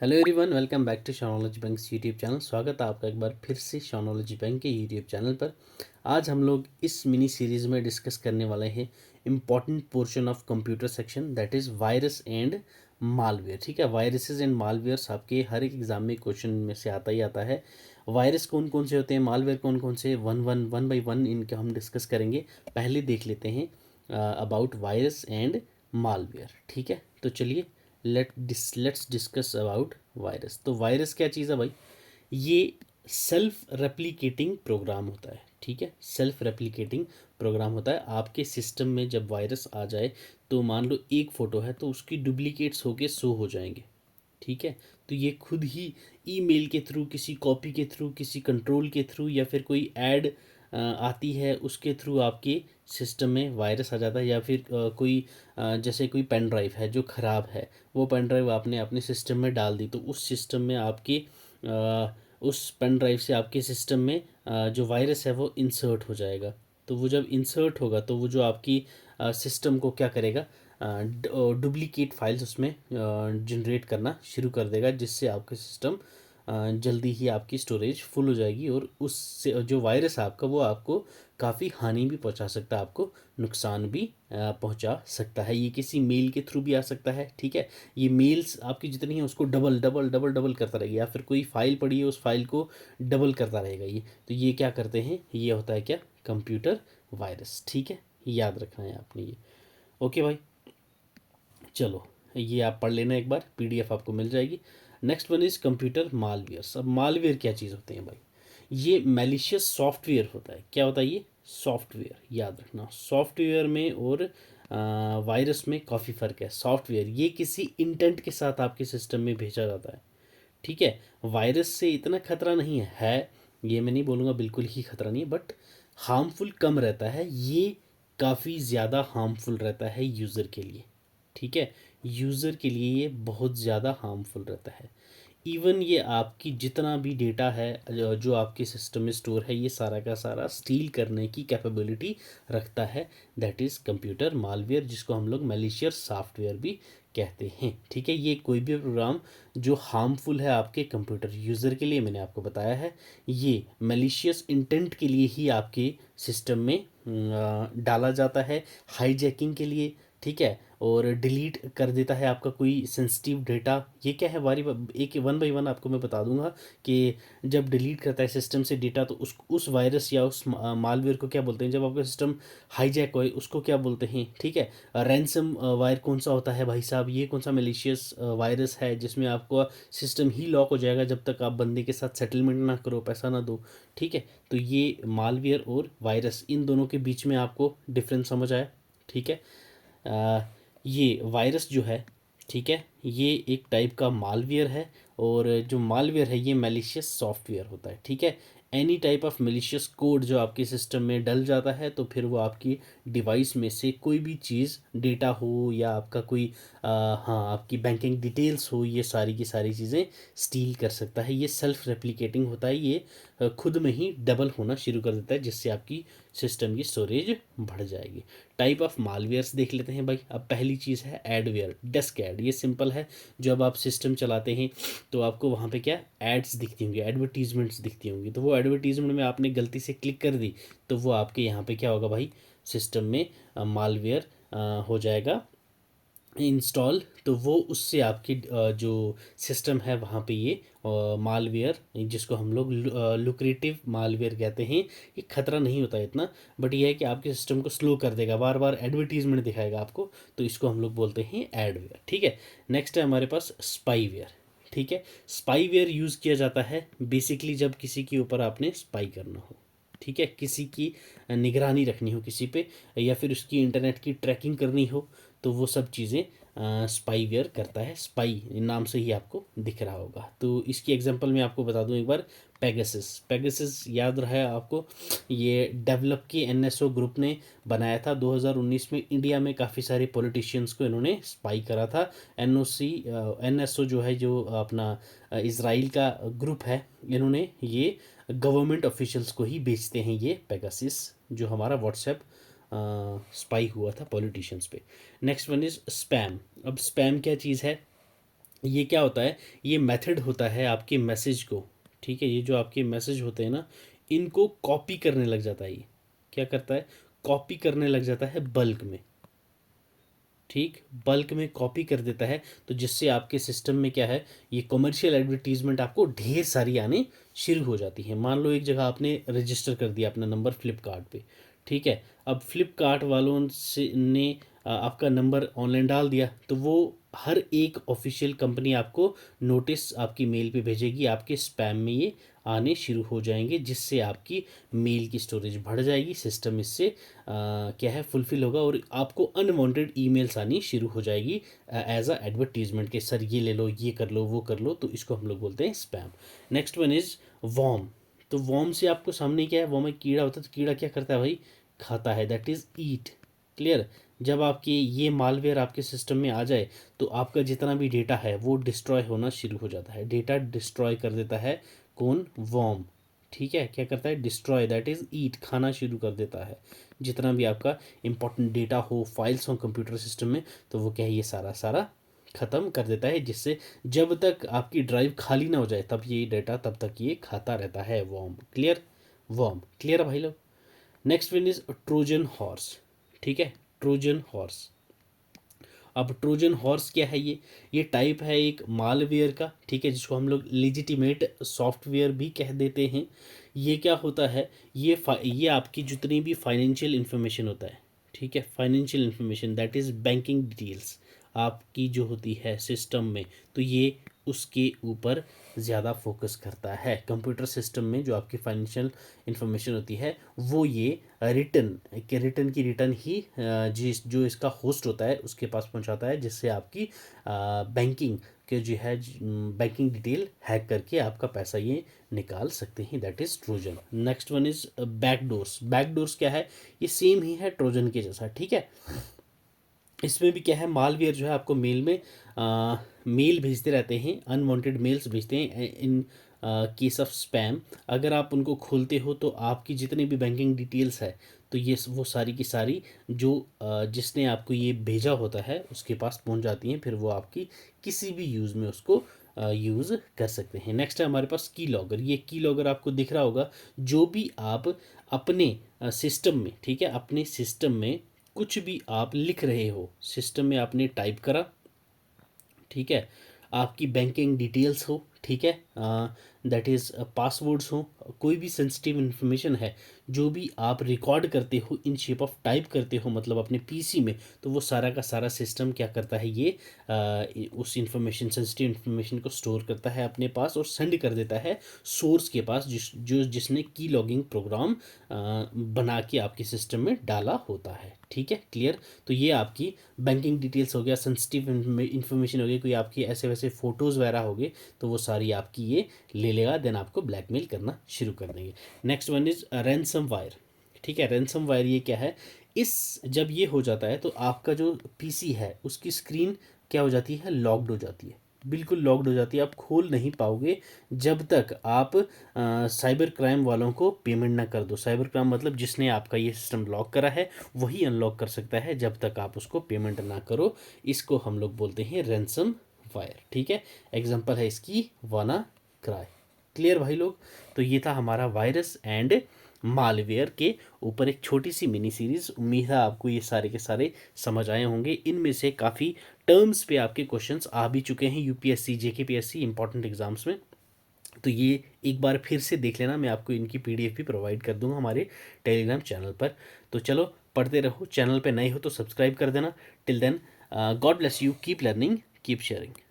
Hello everyone, welcome back to शॉनोलॉजी bank YouTube channel. स्वागत है आपका एक बार फिर से शॉनोलॉजी बैंक के यूट्यूब चैनल पर। आज हम लोग इस मिनी सीरीज़ में डिस्कस करने वाले हैं important portion of computer section, that is virus and malware. ठीक है, वायरसेस एंड मालवेयर्स आपके हर एक एग्जाम में क्वेश्चन में से आता ही आता है। वायरस कौन कौन से होते हैं, मालवेयर कौन कौन से, वन बाई वन इनके हम डिस्कस करेंगे। पहले देख लेते हैं अबाउट वायरस एंड मालवेयर। ठीक है, तो चलिए लेट्स डिस्कस अबाउट वायरस। तो वायरस क्या चीज़ है भाई? ये सेल्फ रेप्लिकेटिंग प्रोग्राम होता है। ठीक है, सेल्फ रेप्लिकेटिंग प्रोग्राम होता है। आपके सिस्टम में जब वायरस आ जाए तो मान लो एक फ़ोटो है तो उसकी डुप्लीकेट्स होके शो हो जाएंगे। ठीक है, तो ये खुद ही ईमेल के थ्रू, किसी कॉपी के थ्रू, किसी कंट्रोल के थ्रू, या फिर कोई ऐड आती है उसके थ्रू आपके सिस्टम में वायरस आ जाता है। या फिर कोई जैसे कोई पेन ड्राइव है जो ख़राब है, वो पेन ड्राइव आपने अपने सिस्टम में डाल दी तो उस सिस्टम में आपके उस पेन ड्राइव से आपके सिस्टम में जो वायरस है वो इंसर्ट हो जाएगा। तो वो जब इंसर्ट होगा तो वो जो आपकी सिस्टम को क्या करेगा, डुप्लीकेट फाइल्स उसमें जनरेट करना शुरू कर देगा, जिससे आपका सिस्टम जल्दी ही आपकी स्टोरेज फुल हो जाएगी। और उससे जो वायरस है आपका, वो आपको काफ़ी हानि भी पहुंचा सकता है, आपको नुकसान भी पहुंचा सकता है। ये किसी मेल के थ्रू भी आ सकता है। ठीक है, ये मेल्स आपकी जितनी है उसको डबल डबल डबल डबल करता रहेगा, या फिर कोई फाइल पड़ी है उस फाइल को डबल करता रहेगा ये। तो ये क्या करते हैं, ये होता है क्या, कंप्यूटर वायरस। ठीक है, याद रखना है आपने ये। ओके भाई, चलो ये आप पढ़ लेना एक बार, पीडीएफ आपको मिल जाएगी। Next one is computer malware. अब मालवेयर क्या चीज़ होते हैं भाई? ये मैलिशियस सॉफ्टवेयर होता है। क्या होता है ये? सॉफ्टवेयर। याद रखना, सॉफ्टवेयर में और वायरस में काफ़ी फ़र्क है। सॉफ्टवेयर ये किसी इंटेंट के साथ आपके सिस्टम में भेजा जाता है। ठीक है, वायरस से इतना खतरा नहीं है, ये मैं नहीं बोलूँगा बिल्कुल ही खतरा नहीं है, बट हार्मफुल कम रहता है। ये काफ़ी ज़्यादा हार्मफुल रहता है यूज़र के लिए। ठीक है, यूज़र के लिए ये बहुत ज़्यादा हार्मफुल रहता है। इवन ये आपकी जितना भी डेटा है जो आपके सिस्टम में स्टोर है, ये सारा का सारा स्टील करने की कैपेबिलिटी रखता है। दैट इज़ कंप्यूटर मालवेयर, जिसको हम लोग मैलिशियस सॉफ्टवेयर भी कहते हैं। ठीक है, ये कोई भी प्रोग्राम जो हार्मफुल है आपके कंप्यूटर यूज़र के लिए, मैंने आपको बताया है, ये मैलिशियस इंटेंट के लिए ही आपके सिस्टम में डाला जाता है, हाईजैकिंग के लिए। ठीक है, और डिलीट कर देता है आपका कोई सेंसिटिव डेटा। ये क्या है, बारी एक वन बाई वन आपको मैं बता दूंगा कि जब डिलीट करता है सिस्टम से डेटा तो उस वायरस या उस मालवेयर को क्या बोलते हैं। जब आपका सिस्टम हाईजैक हो उसको क्या बोलते हैं। ठीक है, रैंसम वायर कौन सा होता है भाई साहब, ये कौन सा मेलिशियस वायरस है जिसमें आपको सिस्टम ही लॉक हो जाएगा जब तक आप बंदे के साथ सेटलमेंट ना करो, पैसा ना दो। ठीक है, तो ये मालवेयर और वायरस, इन दोनों के बीच में आपको डिफरेंस समझ आया। ठीक है, ये वायरस जो है, ठीक है, ये एक टाइप का मालवेयर है। और जो मालवेयर है ये मैलिशियस सॉफ्टवेयर होता है। ठीक है, any type of malicious code जो आपके सिस्टम में डल जाता है तो फिर वो आपकी डिवाइस में से कोई भी चीज़, डेटा हो या आपका कोई हाँ आपकी बैंकिंग डिटेल्स हो, ये सारी की सारी चीज़ें स्टील कर सकता है। ये सेल्फ रेप्लिकेटिंग होता है, ये खुद में ही डबल होना शुरू कर देता है, जिससे आपकी सिस्टम की स्टोरेज बढ़ जाएगी। टाइप ऑफ मालवेयर्स देख लेते हैं भाई। अब पहली चीज़ है एडवेयर, डेस्क एड। ये सिंपल है, जब आप सिस्टम चलाते हैं तो आपको वहाँ पे क्या एड्स दिखती होंगी, एडवर्टीजमेंट्स दिखती होंगी। तो वो एडवर्टीजमेंट में आपने गलती से क्लिक कर दी तो वो आपके यहाँ पे क्या होगा भाई, सिस्टम में मालवेयर हो जाएगा इंस्टॉल। तो वो उससे आपकी जो सिस्टम है वहाँ पे ये मालवेयर, जिसको हम लोग लुक्रेटिव मालवेयर कहते हैं, ये खतरा नहीं होता है इतना, बट ये है कि आपके सिस्टम को स्लो कर देगा, बार बार एडवर्टीजमेंट दिखाएगा आपको, तो इसको हम लोग बोलते हैं एडवेयर। ठीक है, नेक्स्ट है हमारे पास स्पाईवेयर। ठीक है, स्पाईवेयर यूज़ किया जाता है बेसिकली जब किसी के ऊपर आपने स्पाई करना हो। ठीक है, किसी की निगरानी रखनी हो किसी पे, या फिर उसकी इंटरनेट की ट्रैकिंग करनी हो, तो वो सब चीज़ें स्पाईवेयर करता है। स्पाई नाम से ही आपको दिख रहा होगा। तो इसकी एग्जांपल मैं आपको बता दूं एक बार, पेगासस। पेगासस याद रहा है आपको, ये डेवलप की एनएसओ ग्रुप ने बनाया था 2019 में। इंडिया में काफ़ी सारे पॉलिटिशियंस को इन्होंने स्पाई करा था। एनएसओ जो है, जो अपना इसराइल का ग्रुप है, इन्होंने ये गवर्नमेंट ऑफिशियल्स को ही बेचते हैं ये पेगासस, जो हमारा व्हाट्सएप स्पाई हुआ था पॉलिटिशियंस पे। Next one is spam. अब स्पैम क्या चीज़ है? ये क्या होता है, ये मेथड होता है आपके मैसेज को, ठीक है, ये जो आपके मैसेज होते हैं ना, इनको कॉपी करने लग जाता है। ये क्या करता है, कॉपी करने लग जाता है बल्क में, ठीक, बल्क में कॉपी कर देता है। तो जिससे आपके सिस्टम में क्या है, ये कमर्शियल एडवर्टीजमेंट आपको ढेर सारी आने शुरू हो जाती है। मान लो एक जगह आपने रजिस्टर कर दिया अपना नंबर फ्लिपकार्ट पे, ठीक है, अब फ्लिपकार्ट वालों से ने आपका नंबर ऑनलाइन डाल दिया, तो वो हर एक ऑफिशियल कंपनी आपको नोटिस आपकी मेल पे भेजेगी, आपके स्पैम में ये आने शुरू हो जाएंगे, जिससे आपकी मेल की स्टोरेज बढ़ जाएगी, सिस्टम इससे क्या है फुलफिल होगा, और आपको अनवांटेड ईमेल्स आनी शुरू हो जाएगी एज अ एडवर्टीजमेंट के, सर ये ले लो, ये कर लो, वो कर लो, तो इसको हम लोग बोलते हैं spam. Next one is worm. तो वॉर्म से आपको सामने क्या है, वॉर्म में कीड़ा होता है, तो कीड़ा क्या करता है भाई, खाता है, दैट इज ईट। क्लियर। जब आपकी ये मालवेयर आपके सिस्टम में आ जाए, तो आपका जितना भी डेटा है वो डिस्ट्रॉय होना शुरू हो जाता है, डेटा डिस्ट्रॉय कर देता है कौन, वॉर्म, ठीक है, क्या करता है, डिस्ट्रॉय, दैट इज ईट, खाना शुरू कर देता है जितना भी आपका इंपॉर्टेंट डेटा हो, फाइल्स हो कंप्यूटर सिस्टम में, तो वो क्या है, ये सारा सारा ख़त्म कर देता है, जिससे जब तक आपकी ड्राइव खाली ना हो जाए तब ये डेटा तब तक ये खाता रहता है, वॉर्म। क्लियर, वॉर्म क्लियर है भाई लोग। Next one is Trojan horse, ठीक है, ट्रोजन हॉर्स। अब ट्रोजन हॉर्स क्या है, ये टाइप है एक मालवेयर का, ठीक है, जिसको हम लोग लेजिटिमेट सॉफ्टवेयर भी कह देते हैं। ये क्या होता है, ये आपकी जितनी भी फाइनेंशियल इंफॉर्मेशन होता है, ठीक है, financial information that is banking details आपकी जो होती है सिस्टम में, तो ये उसके ऊपर ज़्यादा फोकस करता है। कंप्यूटर सिस्टम में जो आपकी फाइनेंशियल इंफॉर्मेशन होती है वो ये रिटर्न की रिटर्न ही जिस जो इसका होस्ट होता है उसके पास पहुंचाता है, जिससे आपकी बैंकिंग के जो है बैंकिंग डिटेल हैक करके आपका पैसा ये निकाल सकते हैं, that is Trojan. Next one is backdoors. Backdoors क्या है, ये सेम ही है ट्रोजन के जैसा, ठीक है। इसमें भी क्या है, मालवेयर जो है आपको मेल में मेल भेजते रहते हैं, अनवांटेड मेल्स भेजते हैं इन केस ऑफ स्पैम। अगर आप उनको खोलते हो तो आपकी जितनी भी बैंकिंग डिटेल्स है, तो ये वो सारी की सारी जो जिसने आपको ये भेजा होता है उसके पास पहुंच जाती हैं, फिर वो आपकी किसी भी यूज़ में उसको यूज़ कर सकते हैं। नेक्स्ट है हमारे पास की लॉगर। ये की लॉगर आपको दिख रहा होगा, जो भी आप अपने सिस्टम में, ठीक है, अपने सिस्टम में कुछ भी आप लिख रहे हो, सिस्टम में आपने टाइप करा, ठीक है, आपकी बैंकिंग डिटेल्स हो, ठीक है, दैट इज़ पासवर्ड्स हो, कोई भी सेंसिटिव इन्फॉर्मेशन है जो भी आप रिकॉर्ड करते हो इन शेप ऑफ टाइप करते हो, मतलब अपने पीसी में, तो वो सारा का सारा सिस्टम क्या करता है, ये उस इंफॉर्मेशन, सेंसिटिव इन्फॉर्मेशन को स्टोर करता है अपने पास और सेंड कर देता है सोर्स के पास, जिसने की लॉगिंग प्रोग्राम बना के आपके सिस्टम में डाला होता है, ठीक है, क्लियर। तो ये आपकी बैंकिंग डिटेल्स हो गया, सेंसिटिव इन्फॉर्मेशन हो गई, कोई आपकी ऐसे वैसे फ़ोटोज़ वगैरह हो गए, तो वो सारी आपकी ये ले लेगा, देन आपको ब्लैकमेल करना शुरू कर देंगे। Next one is ransom wire, ठीक है। रैंसम वायर ये क्या है, इस जब ये हो जाता है तो आपका जो पीसी है उसकी स्क्रीन क्या हो जाती है, लॉक्ड हो जाती है, बिल्कुल लॉक्ड हो जाती है, आप खोल नहीं पाओगे जब तक आप साइबर क्राइम वालों को पेमेंट ना कर दो। साइबर क्राइम मतलब जिसने आपका ये सिस्टम लॉक करा है वही अनलॉक कर सकता है, जब तक आप उसको पेमेंट ना करो। इसको हम लोग बोलते हैं रैंसम वायर, ठीक है। एग्जांपल है इसकी वाना क्राई। क्लियर भाई लोग। तो ये था हमारा वायरस एंड मालवेयर के ऊपर एक छोटी सी मिनी सीरीज। उम्मीद है आपको ये सारे के सारे समझ आए होंगे। इनमें से काफ़ी टर्म्स पे आपके क्वेश्चंस आ भी चुके हैं यूपीएससी जेकेपीएससी इंपॉर्टेंट एग्जाम्स में, तो ये एक बार फिर से देख लेना। मैं आपको इनकी पीडीएफ भी प्रोवाइड कर दूंगा हमारे टेलीग्राम चैनल पर। तो चलो पढ़ते रहो, चैनल पे नए हो तो सब्सक्राइब कर देना। Till then, God bless you, keep learning, keep sharing.